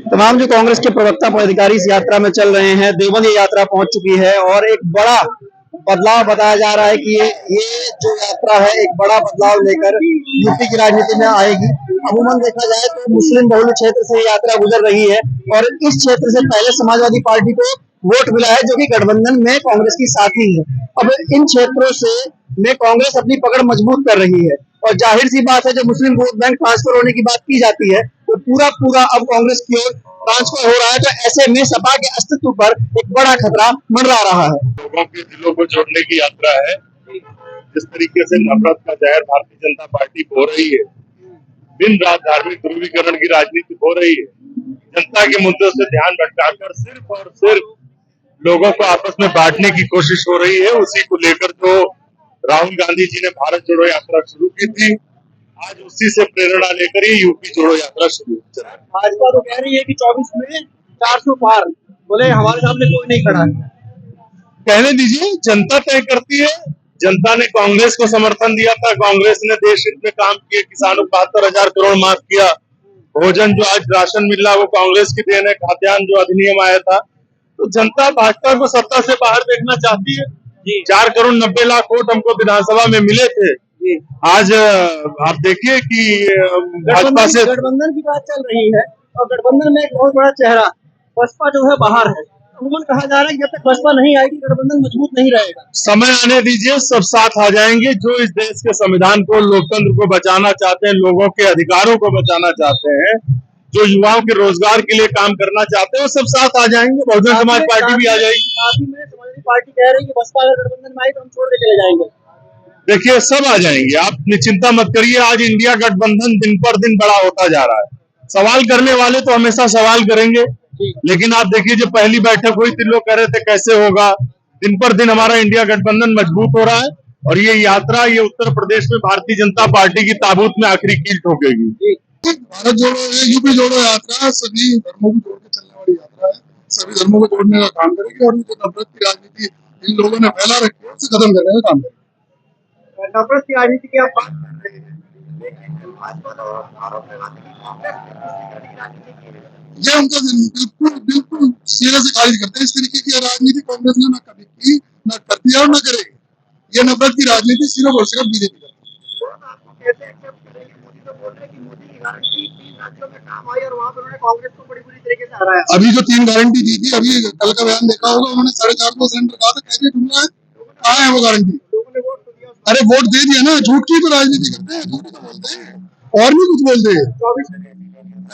तमाम जो कांग्रेस के प्रवक्ता पदाधिकारी इस यात्रा में चल रहे हैं। देवबंद ये यात्रा पहुंच चुकी है और एक बड़ा बदलाव बताया जा रहा है कि ये जो यात्रा है एक बड़ा बदलाव लेकर यूपी की राजनीति में आएगी। अमूमन देखा जाए तो मुस्लिम बहुल क्षेत्र से ये यात्रा गुजर रही है और इस क्षेत्र से पहले समाजवादी पार्टी को वोट मिला है, जो कि गठबंधन में कांग्रेस की साथी है। अब इन क्षेत्रों से में कांग्रेस अपनी पकड़ मजबूत कर रही है और जाहिर सी बात है, जब मुस्लिम वोट बैंक ट्रांसफर होने की बात की जाती है तो पूरा अब कांग्रेस की ओर ट्रांसफर हो रहा है। तो ऐसे में सपा के अस्तित्व पर एक बड़ा खतरा मंडरा रहा है। लोगों के दिलों को जोड़ने की यात्रा है। जिस तरीके से नफरत का जहर भारतीय जनता पार्टी बो रही है, दिन रात धार्मिक ध्रुवीकरण की राजनीति हो रही है, जनता के मुद्दों से ध्यान भटकाकर सिर्फ और सिर्फ लोगों को आपस में बांटने की कोशिश हो रही है, उसी को लेकर जो राहुल गांधी जी ने भारत जोड़ो यात्रा शुरू की थी, आज उसी से प्रेरणा लेकर ही यूपी जोड़ो यात्रा शुरू हुई। भाजपा तो कह रही है कि 24 में 400 पार, बोले हमारे सामने कोई नहीं खड़ा है। कहने दीजिए, जनता तय करती है। जनता ने कांग्रेस को समर्थन दिया था, कांग्रेस ने देश हित में काम किए, किसानों को 72,000 करोड़ माफ किया, भोजन जो आज राशन मिल रहा है वो कांग्रेस की देन है, खाद्यान्न जो अधिनियम आया था। तो जनता भाजपा को सत्ता से बाहर देखना चाहती है। 4 करोड़ 90 लाख वोट हमको विधानसभा में मिले थे। आज आप देखिए कि भाजपा से गठबंधन की बात चल रही है और गठबंधन में एक बहुत बड़ा चेहरा बसपा जो है बाहर है। अमूमन कहा जा रहा है कि जब तक बसपा नहीं आएगी गठबंधन मजबूत नहीं रहेगा। समय आने दीजिए, सब साथ आ जाएंगे। जो इस देश के संविधान को, लोकतंत्र को बचाना चाहते हैं, लोगों के अधिकारों को बचाना चाहते हैं, जो युवाओं के रोजगार के लिए काम करना चाहते हैं, वो सब साथ आ जाएंगे। बहुजन समाज पार्टी भी आ जाएगी। साथ ही में समाजवादी पार्टी कह रही है कि बसपा अगर गठबंधन में आई तो हम छोड़ के चले जाएंगे। देखिए, सब आ जाएंगे, आप चिंता मत करिए। आज इंडिया गठबंधन दिन पर दिन बड़ा होता जा रहा है। सवाल करने वाले तो हमेशा सवाल करेंगे, लेकिन आप देखिए, जब पहली बैठक हुई थी लोग कह रहे थे कैसे होगा। दिन पर दिन हमारा इंडिया गठबंधन मजबूत हो रहा है और ये यात्रा, ये उत्तर प्रदेश में भारतीय जनता पार्टी की ताबूत में आखिरी कील ठोकेगी। भारत जोड़ो, यूपी जोड़ो यात्रा सभी धर्मों को जोड़ के चलने वाली यात्रा है। सभी धर्मों को जोड़ने का काम करेगी और जो नफरत की राजनीति इन लोगों ने फैला रखी है उसे खत्म करने का काम करेगी। नफरत की राजनीति की आप बात कर रहे हैं, ये उनका बिल्कुल सिरे से खारिज करते हैं। इस तरीके की राजनीति कांग्रेस ने न कभी की, न करती है और न करेगी। ये नफरत की राजनीति सिर्फ और सिर्फ बीजेपी करती है। अभी जो 3 गारंटी दी थी, अभी कल का बयान देखा होगा, उन्होंने 450 सिलेंडर कहा था, कैसे ढूंढना है, कहाँ है वो गारंटी? अरे वोट दे दिया ना, झूठ की तो राजनीति करते हैं, झूठ तो बोलते हैं और भी कुछ बोलते हैं।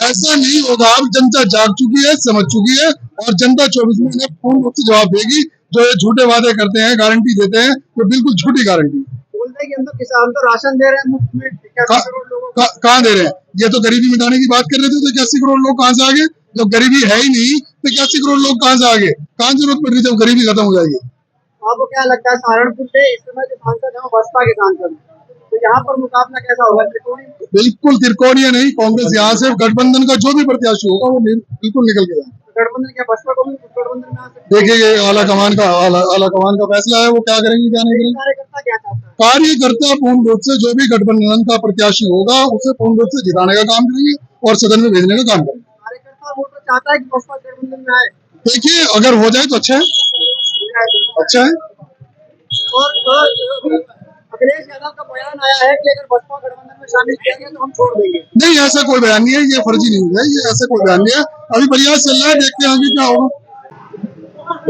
ऐसा नहीं होगा। अब जनता जाग चुकी है, समझ चुकी है और जनता 24 में इन्हें पूर्ण रूप से जवाब देगी। जो ये झूठे वादे करते हैं, गारंटी देते हैं, वो बिल्कुल झूठी गारंटी बोलते हैं कि हम तो किसान तो राशन दे रहे हैं मुफ्त में। कहाँ दे रहे हैं? ये तो गरीबी मिटाने की बात कर रहे थे, तो 81 करोड़ लोग कहाँ से आ गए? जब गरीबी है ही नहीं तो 81 करोड़ लोग कहाँ से आ गए? कहाँ जरूरत पड़ रही जब गरीबी खत्म हो जाएगी? आपको क्या लगता है, सहारनपुर से इस समय जो सांसद है बसपा के सांसद, तो यहाँ पर मुकाबला कैसा होगा? त्रिकोणीय? बिल्कुल त्रिकोणीय नहीं। कांग्रेस यहाँ से गठबंधन का जो भी प्रत्याशी होगा वो बिल्कुल निकल के जाए। गठबंधन क्या बसपा को भी गठबंधन में आ सकते? देखिए, ये आला कमान का फैसला है, वो क्या करेंगे क्या नहीं करेंगे। कार्यकर्ता क्या चाहता है? कार्यकर्ता पूर्ण रूप से जो भी गठबंधन का प्रत्याशी होगा उसे पूर्ण रूप से जिताने का काम करेंगे और सदन में भेजने का काम करेंगे। कार्यकर्ता वोटर चाहता है कि बसपा गठबंधन में आए। देखिए, अगर हो जाए तो अच्छा है, अच्छा है। और अखिलेश यादव का बयान आया है कि अगर बसपा गठबंधन में शामिल किया गया तो हम छोड़ देंगे। नहीं, ऐसा कोई बयान नहीं है, ये फर्जी न्यूज है, ये ऐसा कोई बयान नहीं है। अभी प्रयास चल रहा है, देखते हैं आगे क्या होगा।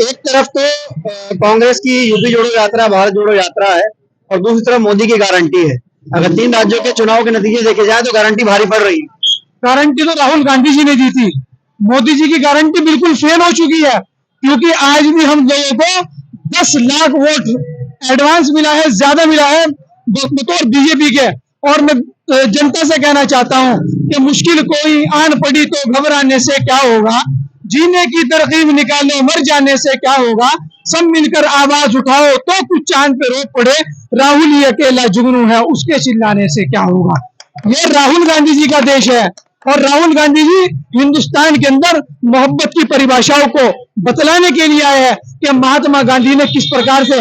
एक तरफ तो कांग्रेस की यूपी जोड़ो यात्रा, भारत जोड़ो यात्रा है और दूसरी तरफ मोदी की गारंटी है। अगर 3 राज्यों के चुनाव के नतीजे देखे जाए तो गारंटी भारी पड़ रही है। गारंटी तो राहुल गांधी जी ने दी थी, मोदी जी की गारंटी बिल्कुल फेल हो चुकी है, क्योंकि आज भी हम लोगों को 10 लाख वोट एडवांस मिला है, ज्यादा मिला है बतौर बीजेपी के। और मैं जनता से कहना चाहता हूं कि मुश्किल कोई आन पड़ी तो घबराने से क्या होगा, जीने की तरकीब निकालो मर जाने से क्या होगा, सब मिलकर आवाज उठाओ तो कुछ चांद पे रोक पड़े, राहुल ही अकेला जुगनू है उसके चिल्लाने से क्या होगा। ये राहुल गांधी जी का देश है और राहुल गांधी जी हिंदुस्तान के अंदर मोहब्बत की परिभाषाओं को बतलाने के लिए आए हैं कि महात्मा गांधी ने किस प्रकार से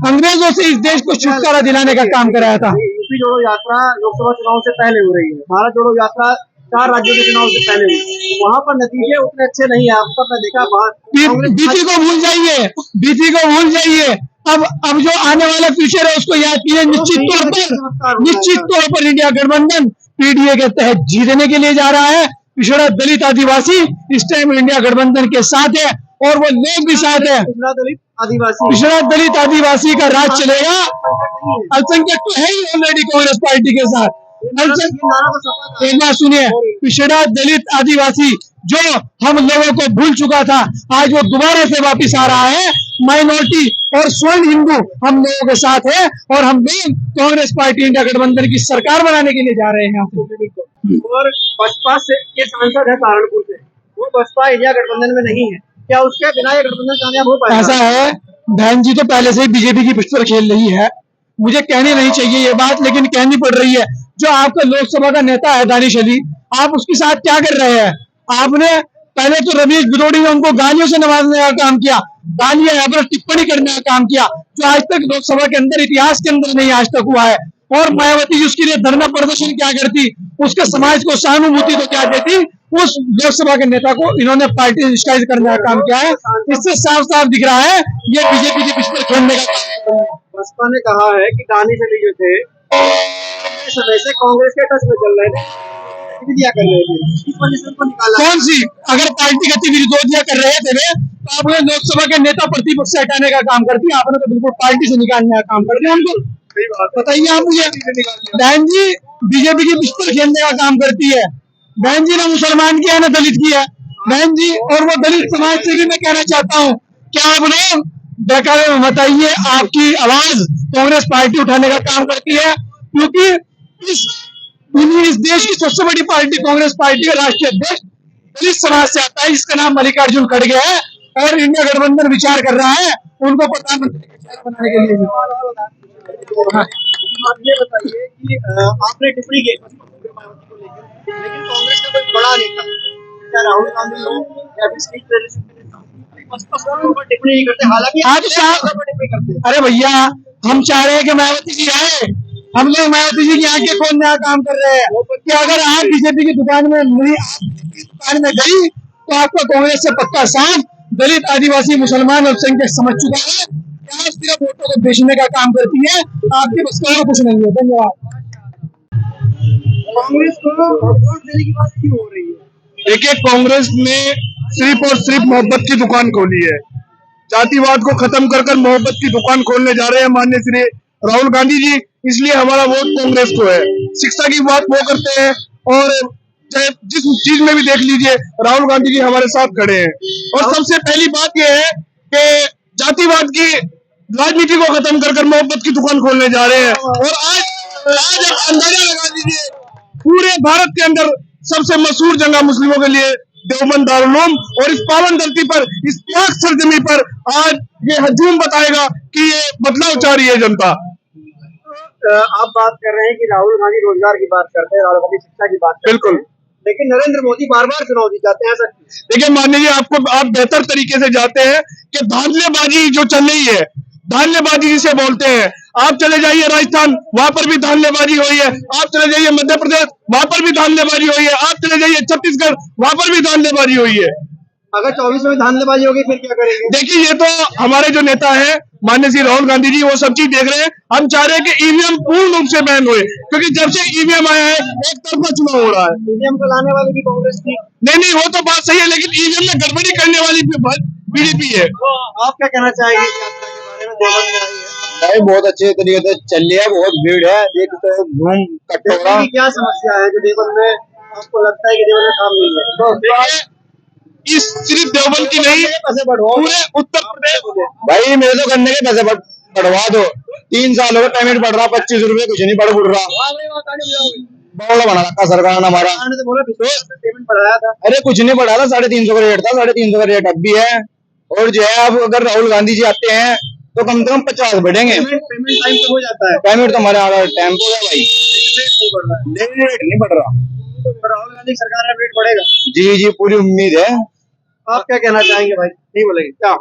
अंग्रेजों से इस देश को छुटकारा दिलाने का काम कराया था। यूपी जोड़ो यात्रा लोकसभा चुनाव से पहले हो रही है, भारत जोड़ो यात्रा 4 राज्यों के चुनाव से पहले हुए, वहाँ पर नतीजे उतने अच्छे नहीं है। अब तक मैं देखा कांग्रेस बीती को भूल जाइए, बीती को भूल जाइए। अब जो आने वाला फ्यूचर है उसको याद कीजिए। निश्चित तौर पर इंडिया गठबंधन पीडीए के तहत जीतने के लिए जा रहा है। पिछड़ा दलित आदिवासी इस टाइम इंडिया गठबंधन के साथ है और वो लोग भी साथ है। पिछड़ा दलित आदिवासी का राज चलेगा। अल्पसंख्यक तो है ही ऑलरेडी कांग्रेस पार्टी के साथ। एक बात सुनिए, पिछड़ा दलित आदिवासी जो हम लोगों को भूल चुका था, आज वो दोबारा से वापिस आ रहा है। माइनॉरिटी और स्वर्ण हिंदू हम लोगों के साथ है और हम लोग कांग्रेस पार्टी इंडिया गठबंधन की सरकार बनाने के लिए जा रहे हैं। और बसपा से के सांसद है सहारनपुर से, वो बसपा इंडिया गठबंधन में नहीं है, क्या उसके बिना ये गठबंधन कामयाब हो पाएगा? ऐसा है, बहन जी तो पहले से ही बीजेपी की पिच पर खेल रही है। मुझे कहनी नहीं चाहिए ये बात, लेकिन कहनी पड़ रही है। जो आपका लोकसभा का नेता है दानिश अली, आप उसके साथ क्या कर रहे हैं? आपने पहले तो रमेश बिदोड़ी ने उनको गालियों से नवाजने का काम किया, गालियां यहाँ पर टिप्पणी करने का काम किया, जो आज तक लोकसभा के अंदर इतिहास के अंदर नहीं आज तक हुआ है। और मायावती जी उसके लिए धरना प्रदर्शन क्या करती, उसके समाज को सहानुभूति तो क्या देती, उस लोकसभा के नेता को इन्होंने पार्टी डिस्गाइज करने का काम किया है। इससे साफ साफ दिख रहा है ये बीजेपी के पिच पर खेलने का काम। बसपा ने कहा है कि दानिश अली जो थे समय से कांग्रेस के टच में चल रहे थे, गतिविधियां कर रहे थे, इस वजह से उनको निकाला। कौन सी? अगर पार्टी गतिविधियां कर रहे थे तो आपने लोकसभा के नेता प्रतिपक्ष से हटाने का काम करती, आपने तो बिल्कुल पार्टी से निकालने का काम कर दिया उनको। बताइए आप मुझे। बहन जी बीजेपी की पिच पर खेलने का काम करती है। बहन जी ने मुसलमान किया, ना दलित किया बहन जी। और वो दलित समाज से भी मैं कहना चाहता हूँ, क्या आप लोग बेकारे में बताइए, आपकी आवाज कांग्रेस पार्टी उठाने का काम करती है, क्योंकि इस देश की सबसे बड़ी पार्टी कांग्रेस पार्टी का राष्ट्रीय अध्यक्ष दलित समाज से आता है, जिसका नाम मल्लिकार्जुन खड़गे है और इंडिया गठबंधन विचार कर रहा है उनको प्रधानमंत्री बनाने के लिए। आप ये बताइए कि आपने टिप्पणी की लेकिन कांग्रेस का कोई बड़ा नेता, क्या राहुल गांधी हो या टिप्पणी नहीं करते, हालांकि टिप्पणी करते। अरे भैया, हम चाह रहे हैं कि मायावती जी आए, हम लोग मायावती जी की आंखें खोलने का काम कर रहे हैं कि अगर आप बीजेपी की दुकान में गई तो आपका कांग्रेस से पक्का साथ दलित आदिवासी मुसलमान अल्पसंख्यक समझ चुका है। क्या सिर्फ वोटों को बेचने का काम करती है, आपके बस का कुछ नहीं है। धन्यवाद। कांग्रेस को वोट देने की बात क्यों हो रही है? देखिए, कांग्रेस ने सिर्फ और सिर्फ मोहब्बत की दुकान खोली है। जातिवाद को खत्म कर मोहब्बत की दुकान खोलने जा रहे हैं माननीय श्री राहुल गांधी जी, इसलिए हमारा वोट कांग्रेस को है। शिक्षा की बात वो करते हैं और चाहे जिस चीज में भी देख लीजिए राहुल गांधी जी हमारे साथ खड़े हैं। और सबसे पहली बात यह है कि जातिवाद की राजनीति को खत्म कर मोहब्बत की दुकान खोलने जा रहे हैं। और आज आप अंदाजा लगा दीजिए, पूरे भारत के अंदर सबसे मशहूर जगह मुस्लिमों के लिए देवबंद दारुल उलूम, और इस पावन धरती पर, इस पाक सरजमी पर आज ये हजूम बताएगा कि ये बदलाव चाह रही है जनता। आप बात कर रहे हैं कि राहुल गांधी रोजगार की बात करते हैं, राहुल गांधी शिक्षा की बात करते हैं, बिल्कुल, लेकिन नरेंद्र मोदी बार बार चुनाव जीत जाते हैं सर। देखिए माननीय जी, आप बेहतर तरीके से जानते हैं कि धांधलेबाजी जो चल रही है, धांधलेबाजी जिसे बोलते हैं, आप चले जाइए राजस्थान, वहां पर भी धांधलेबाजी हुई है। आप चले जाइए मध्य प्रदेश, वहां पर भी धांधलेबाजी हुई है। आप चले जाइए छत्तीसगढ़, वहां पर भी धांधलेबाजी हुई है। अगर 24 में धांधलेबाजी होगी फिर क्या करेंगे? देखिए, ये तो हमारे जो नेता है माननीय श्री राहुल गांधी जी वो सब चीज देख रहे हैं। हम चाह रहे हैं कि ईवीएम पूर्ण रूप से बैन हुए, क्योंकि जब से ईवीएम आया है एक तरफा चुनाव हो रहा है। ईवीएम को लाने वाली भी कांग्रेस थी। नहीं, वो तो बात सही है, लेकिन ईवीएम में गड़बड़ी करने वाली बीजेपी है। आप क्या कहना चाहेंगे इस यात्रा के बारे में? देवबंद में आई है भाई, बहुत अच्छे तरीके से चल रही है, बहुत भीड़ है। एक तो घूम कटोरा, क्या समस्या है जो देवबंद में आपको लगता है कि देवबंद में काम नहीं है? इस सिर्फ देवबंद की नहीं, पूरे उत्तर प्रदेश। भाई मेरे तो गन्ने के पैसे बढ़वा दो। 3 साल हो गए पेमेंट बढ़ रहा, 25 रुपए, कुछ नहीं बढ़ रहा। बड़ा बना रखा सरकार ने हमारा। तो बोला पेमेंट बढ़ाया था। अरे कुछ नहीं बढ़ा था, 350 का रेट था, 350 का रेट अब भी है। और जो है, अब अगर राहुल गांधी जी आते हैं तो कम से कम 50 बढ़ेंगे। पेमेंट टाइम पे हो जाता है। पेमेंट तो हमारे टाइम पे है भाई, रेट नहीं बढ़ रहा। राहुल गांधी सरकार में रेट बढ़ेगा? जी, पूरी उम्मीद है। आप क्या कहना चाहेंगे भाई? नहीं बोलेंगे क्या?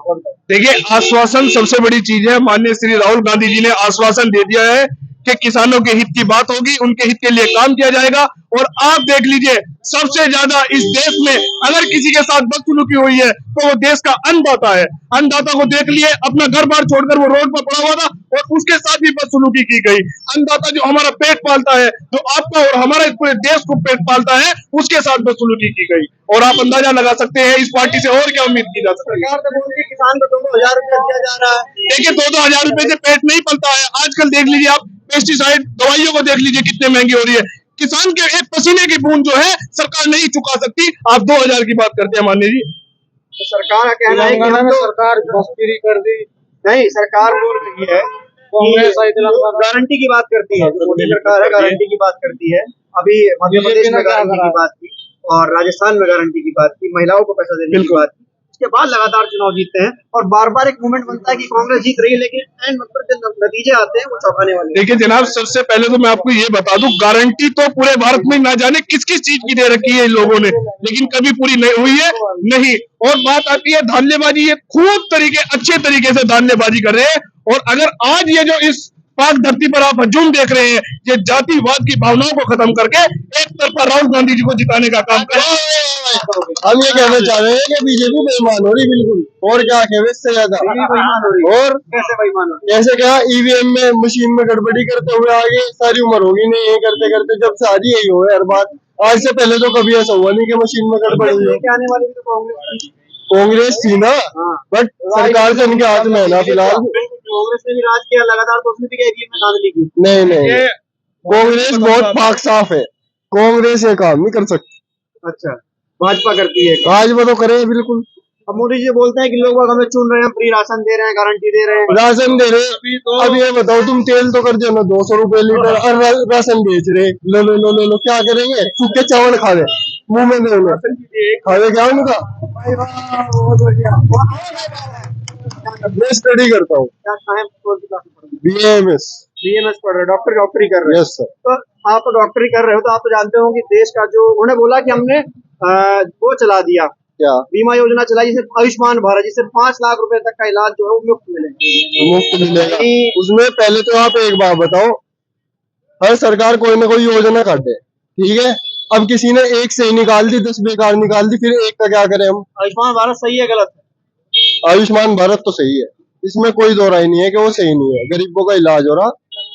देखिए, आश्वासन सबसे बड़ी चीज है। माननीय श्री राहुल गांधी जी ने आश्वासन दे दिया है कि किसानों के हित की बात होगी, उनके हित के लिए काम किया जाएगा। और आप देख लीजिए, सबसे ज्यादा इस देश में अगर किसी के साथ बदसलूकी हुई है तो वो देश का अन्नदाता है। अन्नदाता को देख लिए, अपना घर बार छोड़कर वो रोड पर पड़ा हुआ था और उसके साथ भी बदसलूकी की गई। अन्नदाता जो हमारा पेट पालता है, जो आपका और हमारा इस पूरे देश को पेट पालता है, उसके साथ बदसलूकी की गई। और आप अंदाजा लगा सकते हैं इस पार्टी से और क्या उम्मीद की जा सकती है। सरकार तो बोलती है किसान को 2,000 रुपया दिया जा रहा है। देखिए, 2-2 हजार रुपए से पेट नहीं पलता है। आजकल देख लीजिए आप, पेस्टिसाइड दवाइयों को देख लीजिए कितने महंगी हो रही है। किसान के एक पसीने की बूंद जो है सरकार नहीं चुका सकती। आप 2,000 की बात करते हैं माननीय जी। तो सरकार का कहना है कि हम तो सरकार बस्ती कर दी। नहीं, सरकार बोल रही है गारंटी की बात करती है, जो मोदी सरकार है गारंटी की बात करती है। अभी मध्य प्रदेश में गारंटी की बात की और राजस्थान में गारंटी की बात की, महिलाओं को पैसा देने की बात की। उसके बाद लगातार चुनाव जीतते हैं और बार बार एक मूवमेंट बनता है कि कांग्रेस जीत रही है, लेकिन एंड मतलब जो नतीजे आते हैं वो चौंकाने वाले हैं। देखिए जनाब, सबसे पहले तो मैं आपको ये बता दूं, गारंटी तो पूरे भारत में ना जाने किस किस चीज की दे रखी है इन लोगों ने, लेकिन कभी पूरी नहीं हुई है, नहीं। और बात आती है धांधलेबाजी, ये खूब अच्छे तरीके से धांधलेबाजी कर रहे हैं। और अगर आज ये जो इस पाक धरती पर आप हजूम देख रहे हैं, ये जातिवाद की भावनाओं को खत्म करके एक तरफा राहुल गांधी जी को जिताने का काम करें। हम ये कहना चाह रहे हैं कि बीजेपी बेईमान हो रही, बिल्कुल। और क्या कहें इससे ज्यादा। बेईमान हो रही है। और कैसे बेईमान हो रही कैसे क्या, ईवीएम में मशीन में गड़बड़ी करते हुए आगे सारी उम्र होगी नहीं, ये करते करते जब से आज यही हो हर बात। आज से पहले तो कभी ऐसा हुआ नहीं कि मशीन में गड़बड़ी हुई हो। लेके आने वाली भी तो कांग्रेस थी। कांग्रेस थी ना, बट सरकार तो उनके हाथ में है ना फिलहाल। कांग्रेस ने भी राज किया लगातार, तो उसने भी ईवीएम में धांधली की। नहीं नहीं, कांग्रेस बहुत पाक साफ है, कांग्रेस ये काम नहीं कर सकती। अच्छा, भाजपा करती है। भाजपा तो करे बिल्कुल। अब मोदी जी बोलते हैं कि लोग हमें चुन रहे हैं, फ्री राशन दे रहे हैं, गारंटी दे रहे हैं। राशन दे रहे, अब ये बताओ तुम तेल तो कर दो ना 200 रुपए लीटर, और राशन बेच रहे, लो लो लो लो लो, क्या करेंगे? सूखे चावल खा रहे, मुंह में दे खावे क्या उनका। मैं स्टडी करता हूँ, क्या कहें, कौन सी क्लास में पढ़ रहे हैं? बीएमएस पढ़ रहे हैं, डॉक्टरी कर रहे हैं। Yes sir. तो आप डॉक्टरी कर रहे हो तो आप तो जानते हो कि देश का जो उन्होंने बोला कि हमने वो चला दिया, क्या बीमा योजना चलाई, जिसे आयुष्मान भारत, जिससे 5 लाख रुपए तक का इलाज जो है वो मुफ्त मिलेगा। मुफ्त मिलेगा। उसमें पहले तो आप एक बात बताओ, हर सरकार कोई ना कोई योजना काटे, ठीक है। अब किसी ने एक सही निकाल दी, 10 बेकार निकाल दी, फिर एक का क्या करें हम? आयुष्मान भारत सही है गलत है? आयुष्मान भारत तो सही है, इसमें कोई दो राय नहीं है कि वो सही नहीं है, गरीबों का इलाज हो रहा।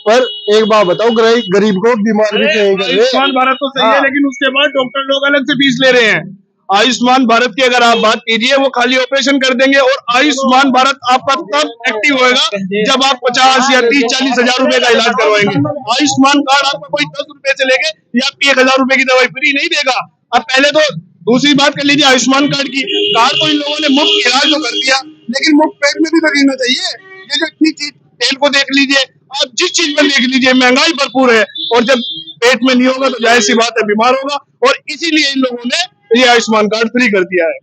पर एक बात बताओ, गरीब को बीमार भी कहीं कर रहे। आयुष्मान भारत तो सही है, लेकिन उसके बाद डॉक्टर लोग अलग से फीस ले रहे हैं। आयुष्मान भारत की अगर आप बात कीजिए, वो खाली ऑपरेशन कर देंगे। और आयुष्मान भारत आपका तब एक्टिव होएगा जब आप 50 या 30-40 हजार रुपए का इलाज करवाएंगे। आयुष्मान कार्ड आपको कोई 10 रुपए से लेके या आपकी 1,000 रुपए की दवाई फ्री नहीं देगा। अब पहले तो दूसरी बात कर लीजिए आयुष्मान कार्ड की, कार्ड तो इन लोगों ने मुफ्त इलाज तो कर दिया, लेकिन मुफ्त पेट में भी तो गिनना चाहिए। ये जो इतनी चीज, तेल को देख लीजिए, आप जिस चीज में देख लीजिए महंगाई भरपूर है, और जब पेट में नहीं होगा तो जाहिर सी बात है बीमार होगा। और इसीलिए इन लोगों ने ये आयुष्मान कार्ड फ्री कर दिया है।